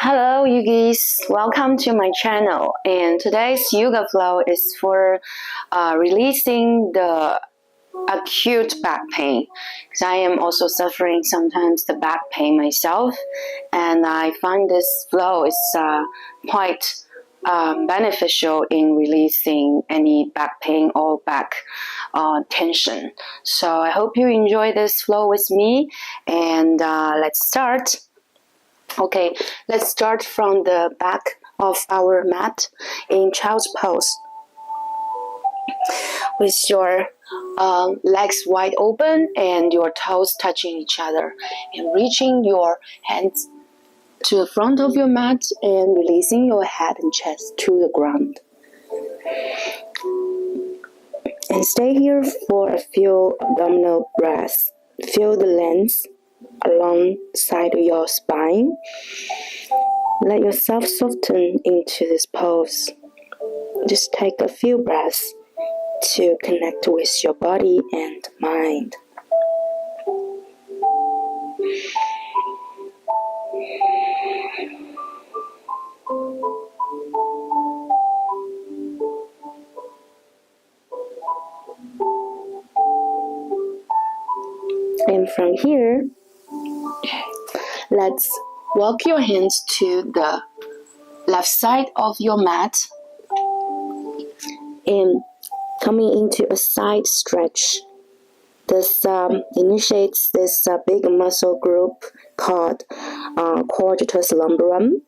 Hello, yogis. Welcome to my channel. And today's yoga flow is for releasing the acute back pain, because I am also suffering sometimes the back pain myself, and I find this flow is quite beneficial in releasing any back pain or back tension. So I hope you enjoy this flow with me, and let's start. Okay, let's start from the back of our mat in child's pose, with your legs wide open and your toes touching each other, and reaching your hands to the front of your mat and releasing your head and chest to the ground. And stay here for a few abdominal breaths. Feel the length alongside your spine. Let yourself soften into this pose. Just take a few breaths to connect with your body and mind. And from here, let's walk your hands to the left side of your mat and coming into a side stretch. This initiates this big muscle group called quadratus lumborum,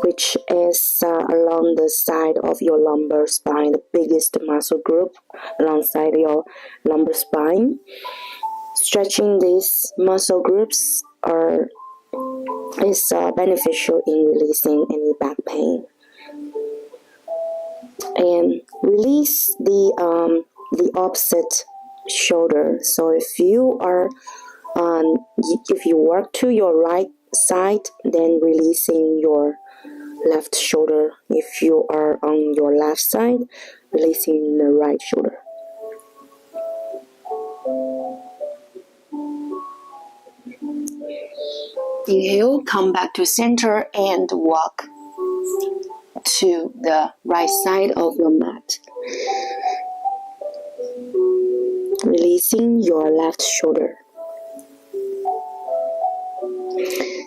which is along the side of your lumbar spine, the biggest muscle group alongside your lumbar spine. Stretching these muscle groups is beneficial in releasing any back pain. And release the opposite shoulder. So if you work to your right side, then releasing your left shoulder. If you are on your left side, releasing the right shoulder. Inhale, come back to center and walk to the right side of your mat. Releasing your left shoulder.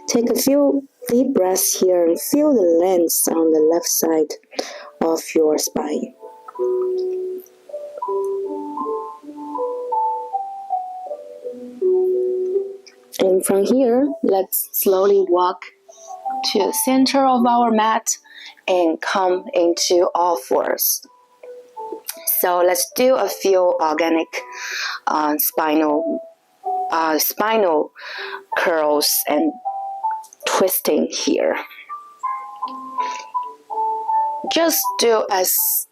Take a few deep breaths here and feel the length on the left side of your spine. And from here, let's slowly walk to the center of our mat and come into all fours. So let's do a few organic spinal curls and twisting here. Just do as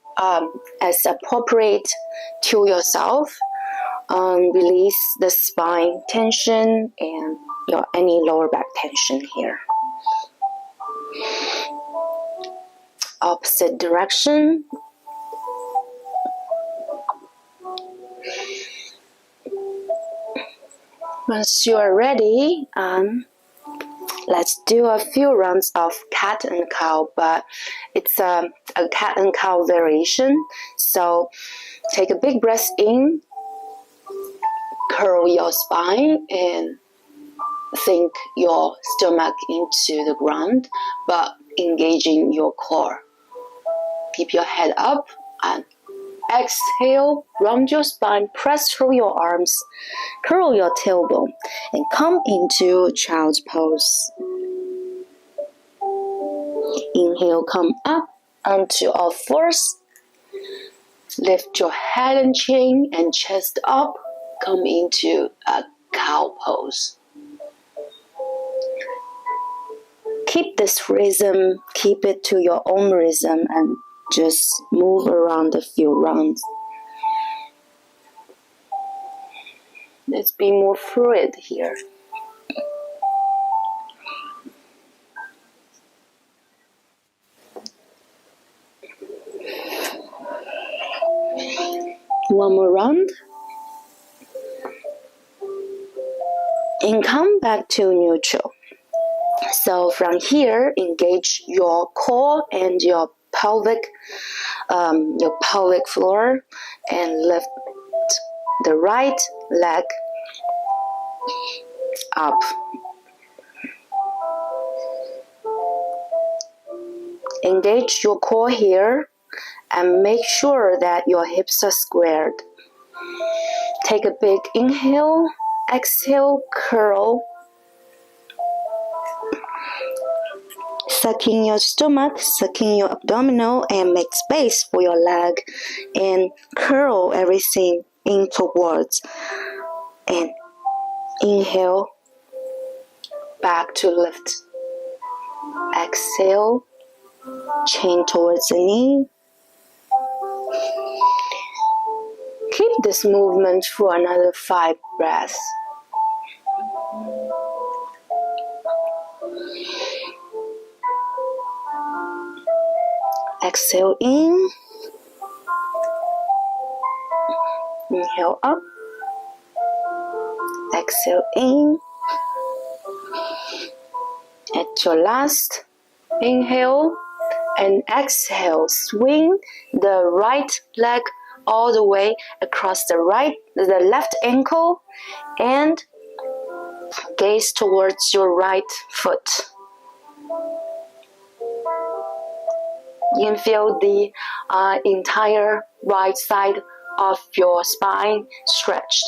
appropriate to yourself. Release the spine tension and any lower back tension here. Opposite direction. Once you are ready, let's do a few rounds of cat and cow, but it's a cat and cow variation. So take a big breath in, curl your spine, and sink your stomach into the ground, but engaging your core. Keep your head up and exhale, round your spine, press through your arms, curl your tailbone, and come into child's pose. Inhale, come up onto all fours. Lift your head and chin and chest up. Come into a cow pose. Keep this rhythm, keep it to your own rhythm, and just move around a few rounds. Let's be more fluid here. One more round. And come back to neutral. So from here, engage your core and your pelvic floor, and lift the right leg up. Engage your core here and make sure that your hips are squared. Take a big inhale, exhale, curl. Suck in your stomach, suck in your abdominal, and make space for your leg, and curl everything in towards. And inhale, back to lift. Exhale, chain towards the knee. Keep this movement for another 5 breaths. Exhale in. Inhale up. Exhale in. At your last inhale and exhale, swing the right leg all the way across the left ankle and gaze towards your right foot. You can feel the entire right side of your spine stretched.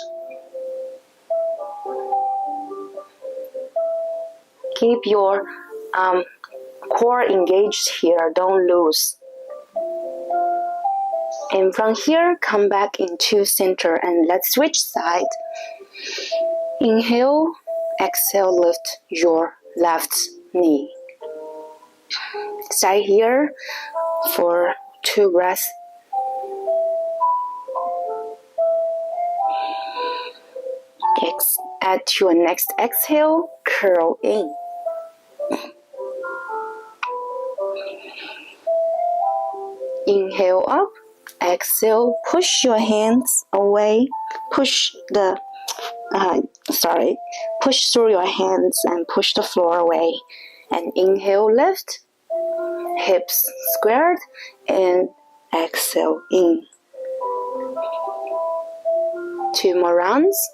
Keep your core engaged here, don't lose. And from here, come back into center and let's switch side. Inhale, exhale, lift your left knee. Stay here for 2 breaths. At your next exhale, curl in. Inhale up, exhale, push your hands away, push through your hands and push the floor away. And inhale, lift, hips squared, and exhale in. 2 more rounds.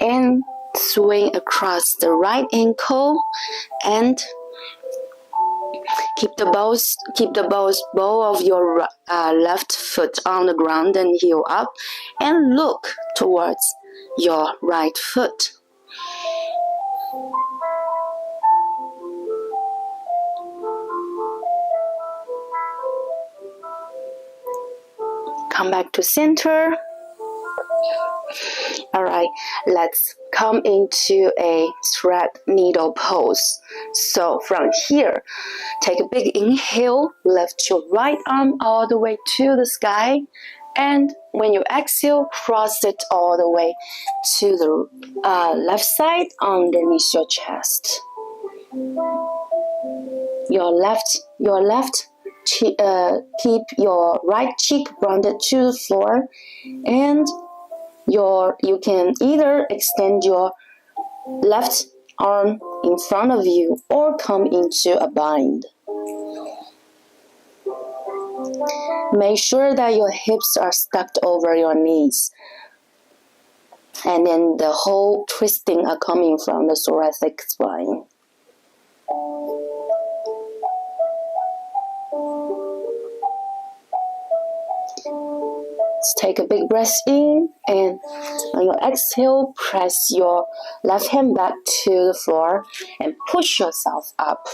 And swing across the right ankle and keep the ball of your left foot on the ground and heel up and look towards your right foot. Come back to center. Alright, let's come into a thread needle pose. So from here, take a big inhale, lift your right arm all the way to the sky, and when you exhale, cross it all the way to the left side underneath your chest. Keep your right cheek rounded to the floor, and you can either extend your left arm in front of you or come into a bind. Make sure that your hips are stacked over your knees, and then the whole twisting are coming from the thoracic spine. Let's take a big breath in, and on your exhale, press your left hand back to the floor and push yourself up.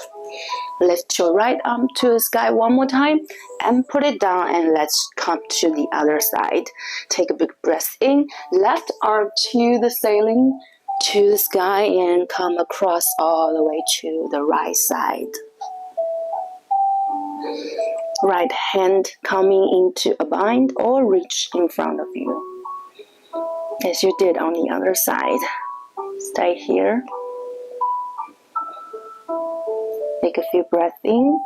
Lift your right arm to the sky one more time and put it down, and let's come to the other side. Take a big breath in, left arm to the ceiling, to the sky, and come across all the way to the right side. Right hand coming into a bind or reach in front of you, as you did on the other side. Stay here. Take a few breaths in.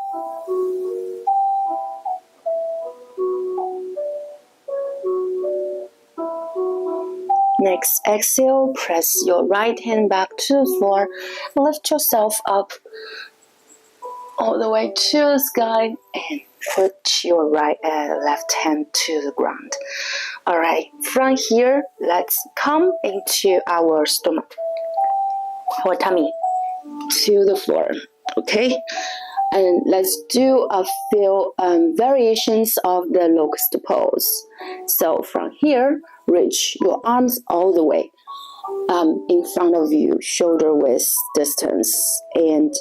Next exhale, press your right hand back to the floor. Lift yourself up all the way to the sky and put your left hand to the ground. Alright, from here, let's come into our stomach or tummy to the floor. Okay, and let's do a few variations of the locust pose. So from here, reach your arms all the way in front of you, shoulder width distance, and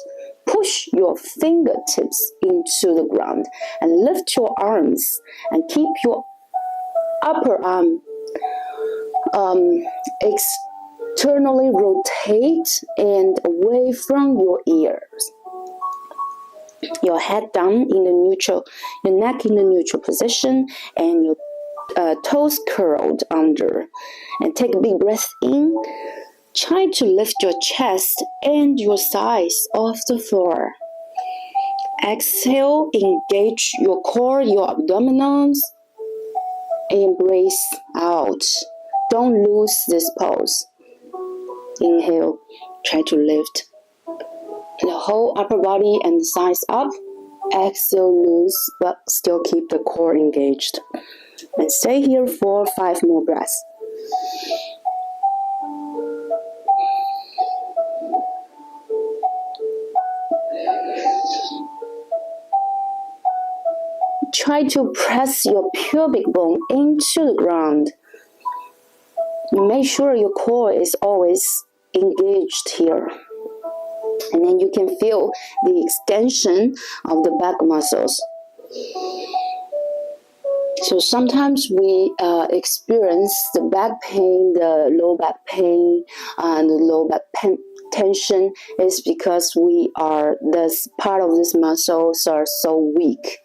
push your fingertips into the ground and lift your arms and keep your upper arm externally rotate and away from your ears. Your head down in the neutral, your neck in the neutral position, and your toes curled under. And take a big breath in. Try to lift your chest and your sides off the floor. Exhale, engage your core, your abdominals, and breathe out. Don't lose this pose. Inhale, try to lift the whole upper body and sides up. Exhale, loose, but still keep the core engaged. And stay here for 5 more breaths. Try to press your pubic bone into the ground. Make sure your core is always engaged here. And then you can feel the extension of the back muscles. So sometimes we experience the back pain, the low back pain, and the low back tension is because this part of these muscles are so weak,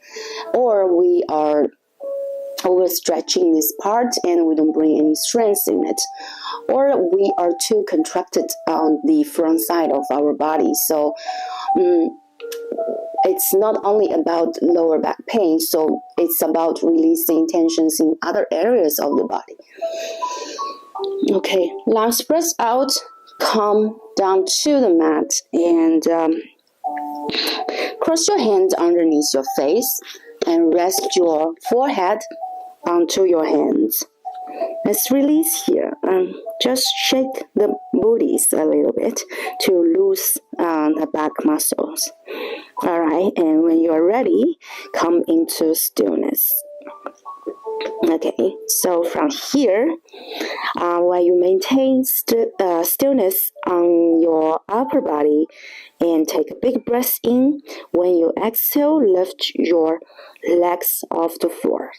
or we are overstretching this part and we don't bring any strength in it, or we are too contracted on the front side of our body. So it's not only about lower back pain, so it's about releasing tensions in other areas of the body. Okay, last breath out, come down to the mat and cross your hands underneath your face and rest your forehead onto your hands. Let's release here. Just shake the booties a little bit to loose the back muscles. Alright, and when you are ready, come into stillness. Okay, so from here, while you maintain stillness on your upper body and take a big breath in, when you exhale, lift your legs off the floor.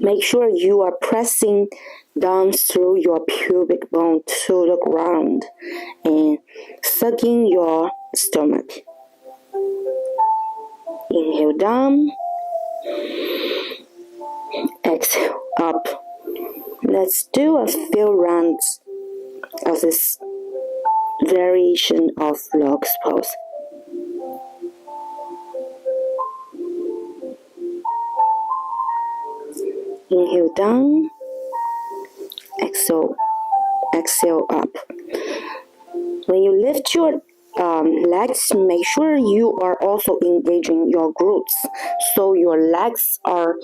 Make sure you are pressing down through your pubic bone to the ground and sucking your stomach. Inhale down, exhale up. Let's do a few rounds of this variation of locust pose. Inhale down, exhale up. When you lift your legs, make sure you are also engaging your glutes, so your legs are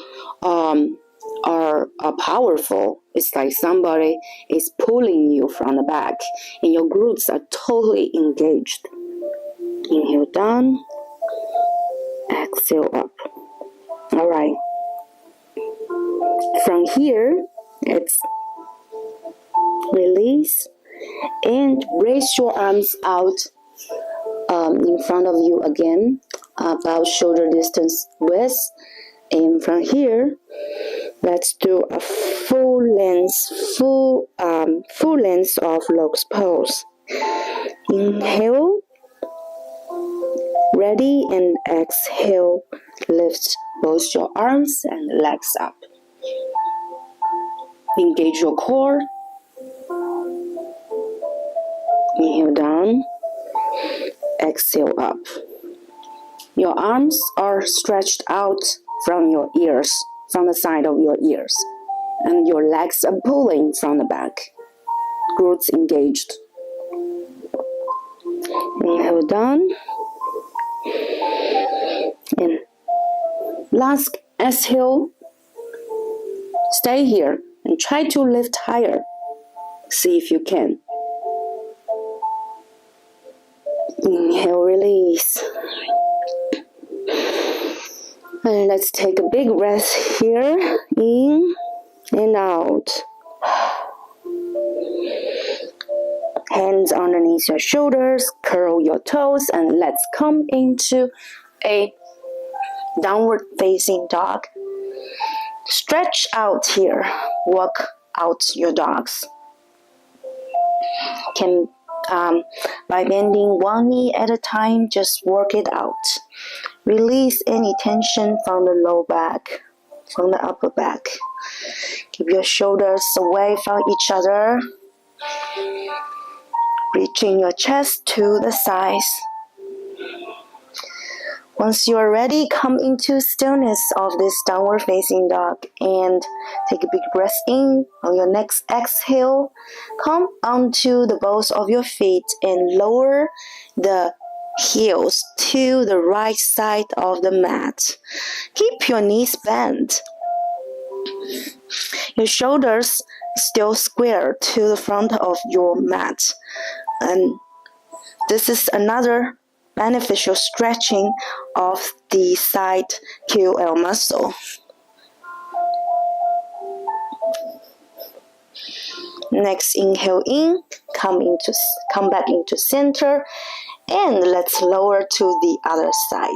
powerful. It's like somebody is pulling you from the back, and your glutes are totally engaged. Inhale down, exhale up. All right. From here, it's release and raise your arms out in front of you again, about shoulder distance width. And from here, let's do a full length of locust pose. Inhale, ready, and exhale. Lift both your arms and legs up. Engage your core. Inhale down, exhale up. Your arms are stretched out from your ears, from the side of your ears. and your legs are pulling from the back. Glutes engaged. Inhale down. And last exhale. Stay here and try to lift higher. See if you can. Inhale, release. And let's take a big breath here. In and out. Hands underneath your shoulders, curl your toes, and let's come into a downward facing dog. Stretch out here, walk out your dogs. By bending one knee at a time, just work it out. Release any tension from the low back, from the upper back. Keep your shoulders away from each other. Reaching your chest to the sides. Once you are ready, come into stillness of this downward facing dog and take a big breath in. On your next exhale, come onto the balls of your feet and lower the heels to the right side of the mat. Keep your knees bent. Your shoulders still square to the front of your mat. And this is another beneficial stretching of the side QL muscle. Next, inhale in, come back into center, and let's lower to the other side.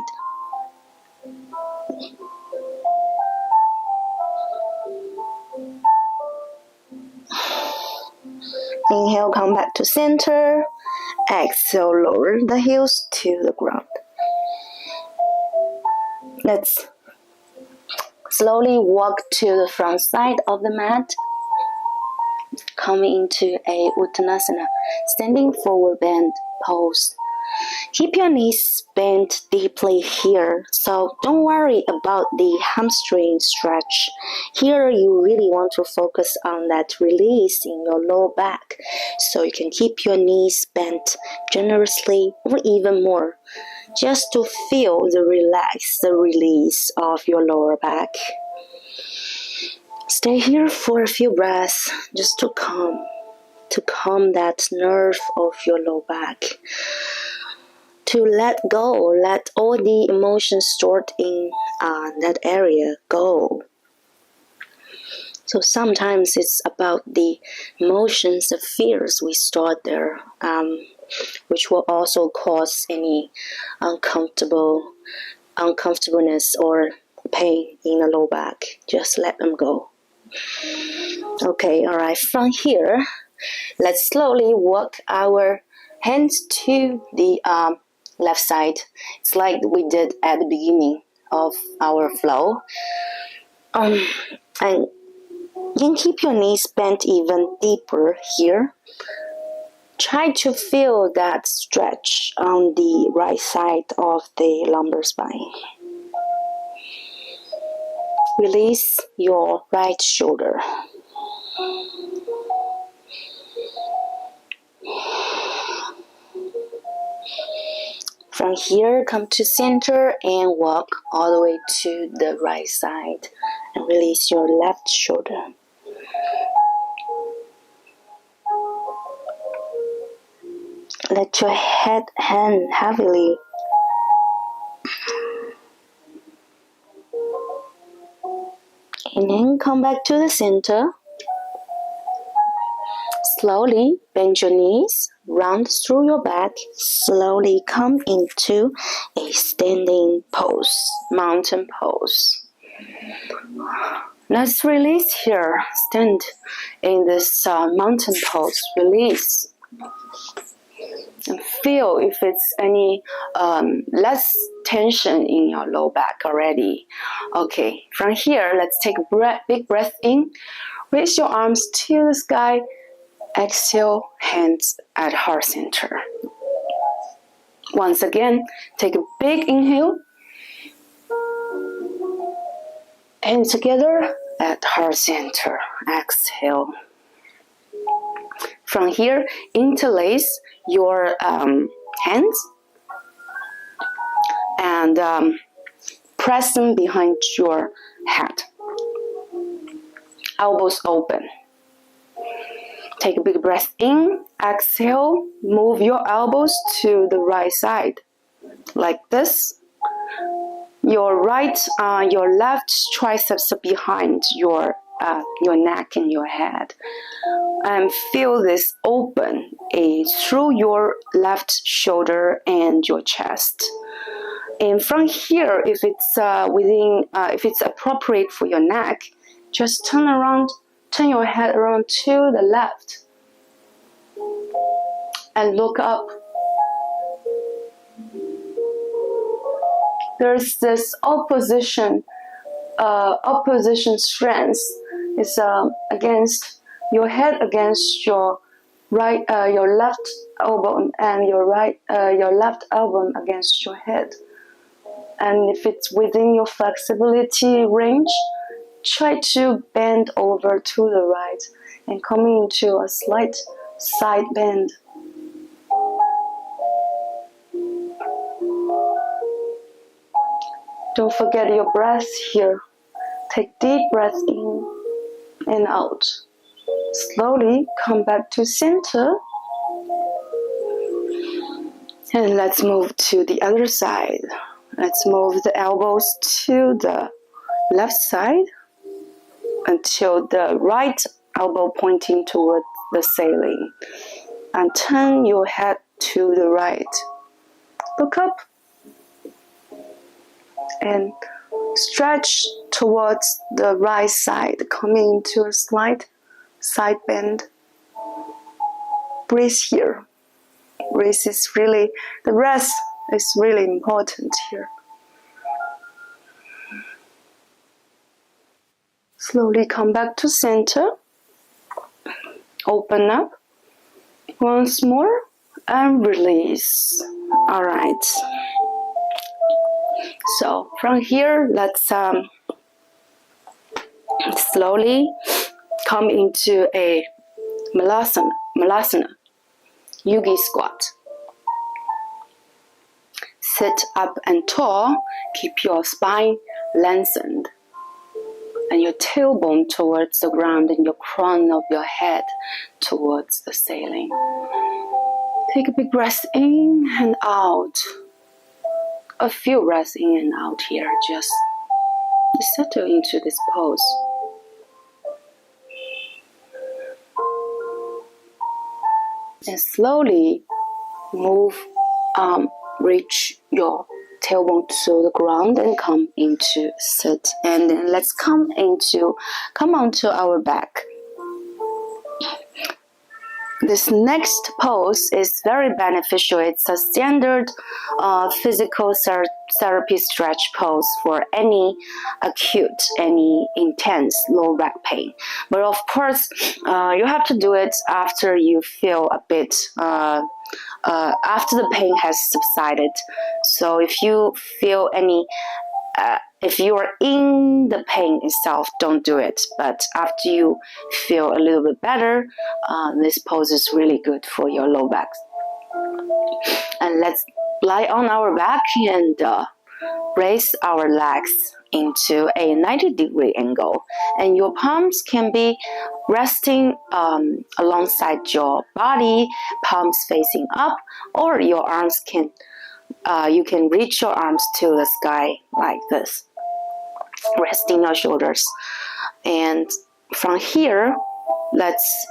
Inhale, come back to center. Exhale, lower the heels to the ground. Let's slowly walk to the front side of the mat. Coming into a Uttanasana, standing forward bend pose. Keep your knees bent deeply here, so don't worry about the hamstring stretch. Here you really want to focus on that release in your lower back, so you can keep your knees bent generously or even more, just to feel the release of your lower back. Stay here for a few breaths, just to calm that nerve of your lower back. To let go, let all the emotions stored in that area go. So sometimes it's about the emotions, the fears we stored there, which will also cause any uncomfortableness or pain in the low back. Just let them go. Okay, alright, from here, let's slowly walk our hands to the left side. It's like we did at the beginning of our flow. And you can keep your knees bent even deeper here. Try to feel that stretch on the right side of the lumbar spine. Release your right shoulder. From here, come to center and walk all the way to the right side and release your left shoulder. Let your head hang heavily. And then come back to the center. Slowly bend your knees, round through your back. Slowly come into a standing pose, mountain pose. Let's release here. Stand in this mountain pose. Release. And feel if it's any less tension in your low back already. Okay, from here, let's take a big breath in. Raise your arms to the sky. Exhale, hands at heart center. Once again, take a big inhale. Hands together. at heart center. Exhale. From here, interlace your hands and press them behind your head. Elbows open. Take a big breath in. Exhale. Move your elbows to the right side, like this. Your left triceps are behind your neck and your head. And feel this open through your left shoulder and your chest. And from here, if it's appropriate for your neck, just turn your head around to the left and look up. There's this opposition strength. It's against your head against your left elbow and your left elbow against your head. And if it's within your flexibility range, try to bend over to the right and come into a slight side bend. Don't forget your breath here. Take deep breath in and out. Slowly come back to center. And let's move to the other side. Let's move the elbows to the left side until the right elbow pointing toward the ceiling. And turn your head to the right. Look up. And stretch towards the right side, coming into a slight side bend. Breathe here. The breath is really important here. Slowly come back to center. Open up once more and release. All right. So from here, let's slowly come into a malasana, yogi squat. Sit up and tall, keep your spine lengthened and your tailbone towards the ground and your crown of your head towards the ceiling. Take a big breath in and out. A few breaths in and out here, just settle into this pose. And slowly reach your tailbone to the ground and come into sit. And then let's come onto our back. This next pose is very beneficial. It's a standard physical therapy stretch pose for any acute, any intense low back pain. But of course, you have to do it after you feel a bit, after the pain has subsided. So if you feel any if you are in the pain itself, don't do it. But after you feel a little bit better, this pose is really good for your low back. And let's lie on our back and raise our legs into a 90-degree angle. And your palms can be resting alongside your body, palms facing up, or your arms can you can reach your arms to the sky like this, resting your shoulders. And from here, let's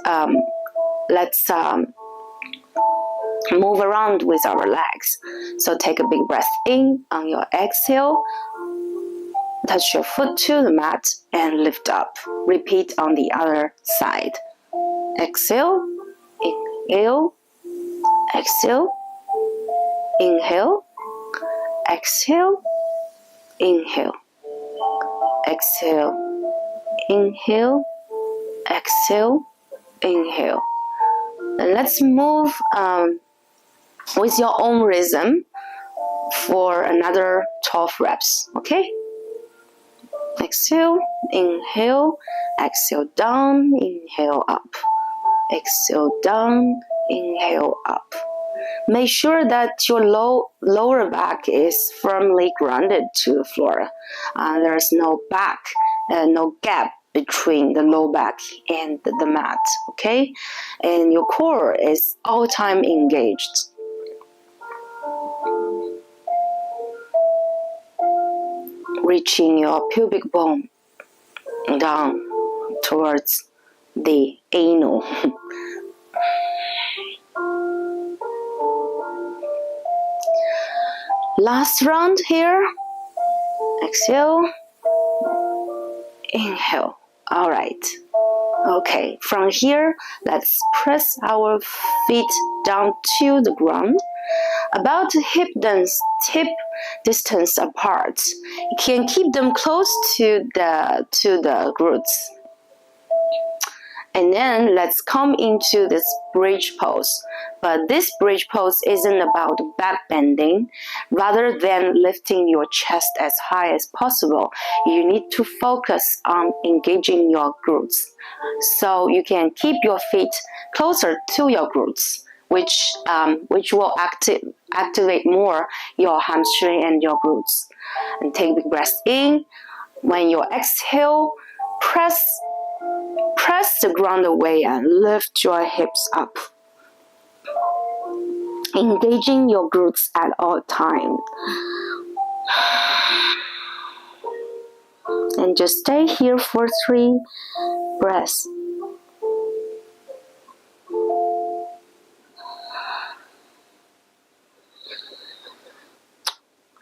move around with our legs. So take a big breath in. On your exhale, touch your foot to the mat and lift up. Repeat on the other side. Exhale, inhale, exhale, inhale, exhale, inhale, exhale, inhale, exhale, inhale. And let's move with your own rhythm for another 12 reps, okay? Exhale, inhale, exhale down, inhale up. Exhale down, inhale up. Make sure that your lower back is firmly grounded to the floor. There's no no gap between the low back and the mat, okay? And your core is all time engaged. Reaching your pubic bone down towards the anal. Last round here. Exhale. Inhale. All right. Okay, from here, let's press our feet down to the ground, about hip distance apart. You can keep them close to the glutes. And then let's come into this bridge pose. But this bridge pose isn't about back bending. Rather than lifting your chest as high as possible, you need to focus on engaging your glutes. So you can keep your feet closer to your glutes, which will activate more your hamstring and your glutes. And take a big breath in. When you exhale, press the ground away and lift your hips up. Engaging your glutes at all times. And just stay here for 3 breaths.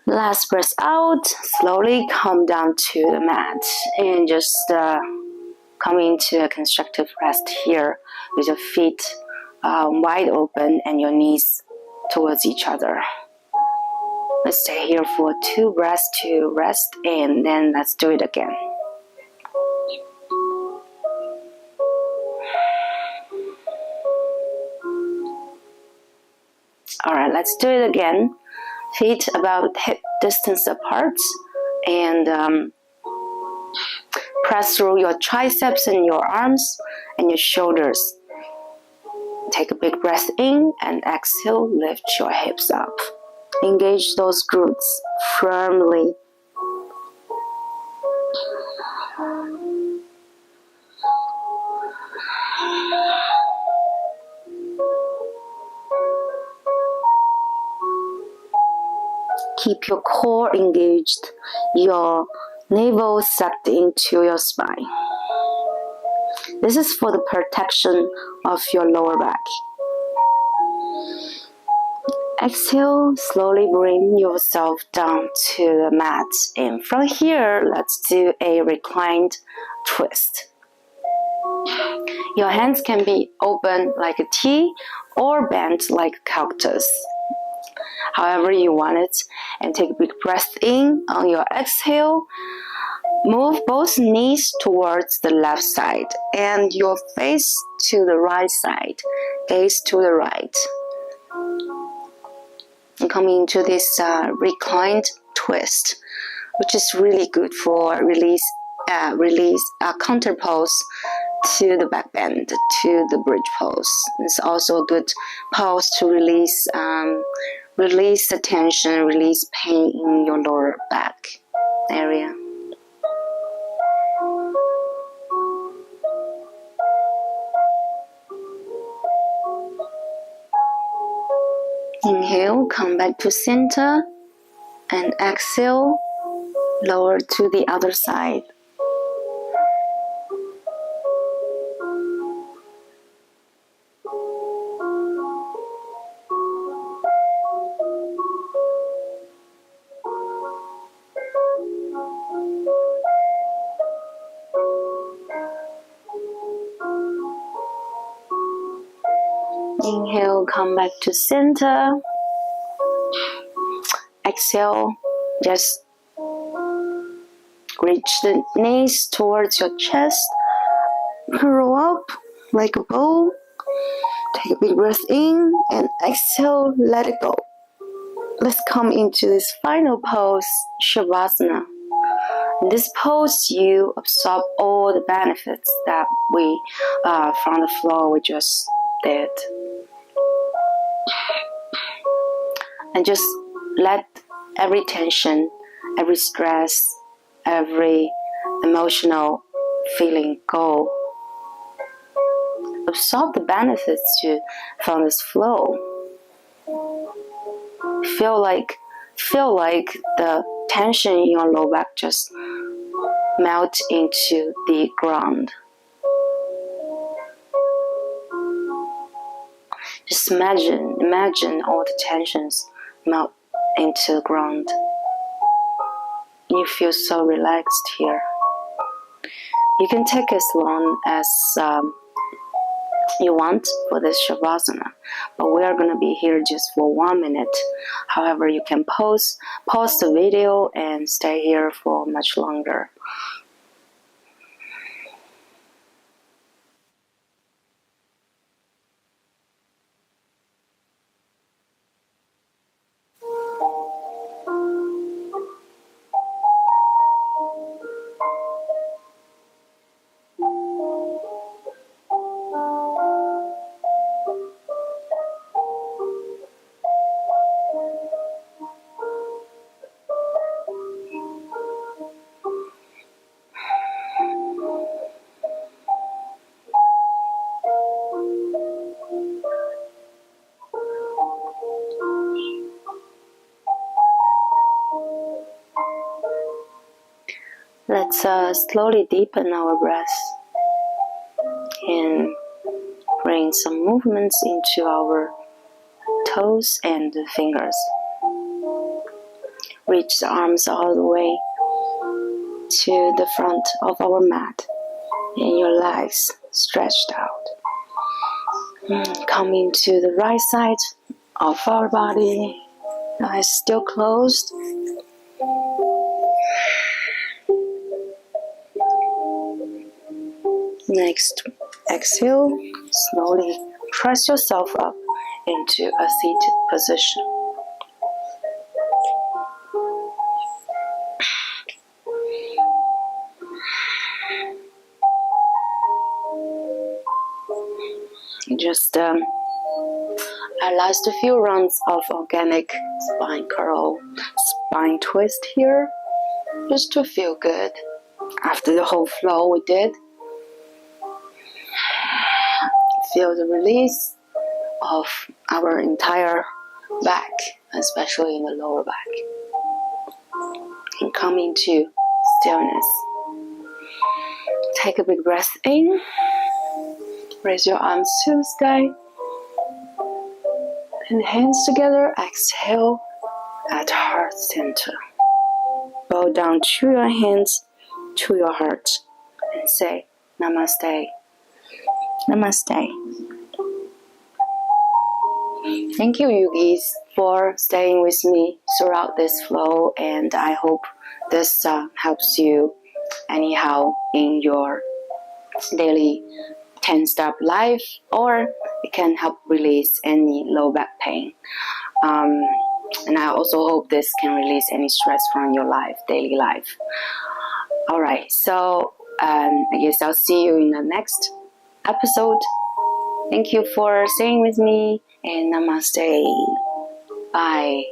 Last breath out. Slowly come down to the mat and just come into a constructive rest here with your feet wide open and your knees towards each other. Let's stay here for 2 breaths to rest, and then let's do it again. Alright, let's do it again. Feet about hip distance apart, and press through your triceps and your arms and your shoulders. Take a big breath in and exhale, lift your hips up. Engage those glutes firmly. Keep your core engaged, your navel sucked into your spine. This is for the protection of your lower back. Exhale, slowly bring yourself down to the mat. And from here, let's do a reclined twist. Your hands can be open like a T or bent like a cactus. However you want it. And take a big breath in. On your exhale, move both knees towards the left side and your face to the right side. Gaze to the right. And coming into this reclined twist, which is really good for release counter pose to the back bend, to the bridge pose. It's also a good pose to release the tension, release pain in your lower back area. Inhale, come back to center, and exhale, lower to the other side. Inhale, come back to center. Exhale, just reach the knees towards your chest. Curl up like a bow. Take a big breath in and exhale, let it go. Let's come into this final pose, Shavasana. In this pose, you absorb all the benefits that we from the flow we just did, and just let every tension, every stress, every emotional feeling go. Absorb the benefits from this flow. Feel like the tension in your lower back just melt into the ground. Just imagine all the tensions melt into the ground. You feel so relaxed here. You can take as long as you want for this Shavasana, but we are going to be here just for 1 minute. However, you can pause the video and stay here for much longer. Let's slowly deepen our breath and bring some movements into our toes and fingers. Reach the arms all the way to the front of our mat and your legs stretched out. Coming to the right side of our body, eyes still closed. Next, exhale, slowly press yourself up into a seated position. Just our last few rounds of organic spine curl, spine twist here, just to feel good after the whole flow we did. Feel the release of our entire back, especially in the lower back. And come into stillness. Take a big breath in. Raise your arms to the sky. And hands together. Exhale at heart center. Bow down to your hands, to your heart. And say Namaste. Namaste. Thank you, yogis, for staying with me throughout this flow, and I hope this helps you anyhow in your daily 10-step life, or it can help release any low back pain. And I also hope this can release any stress from your daily life. Alright, so I guess I'll see you in the next episode. Thank you for staying with me, and namaste. Bye.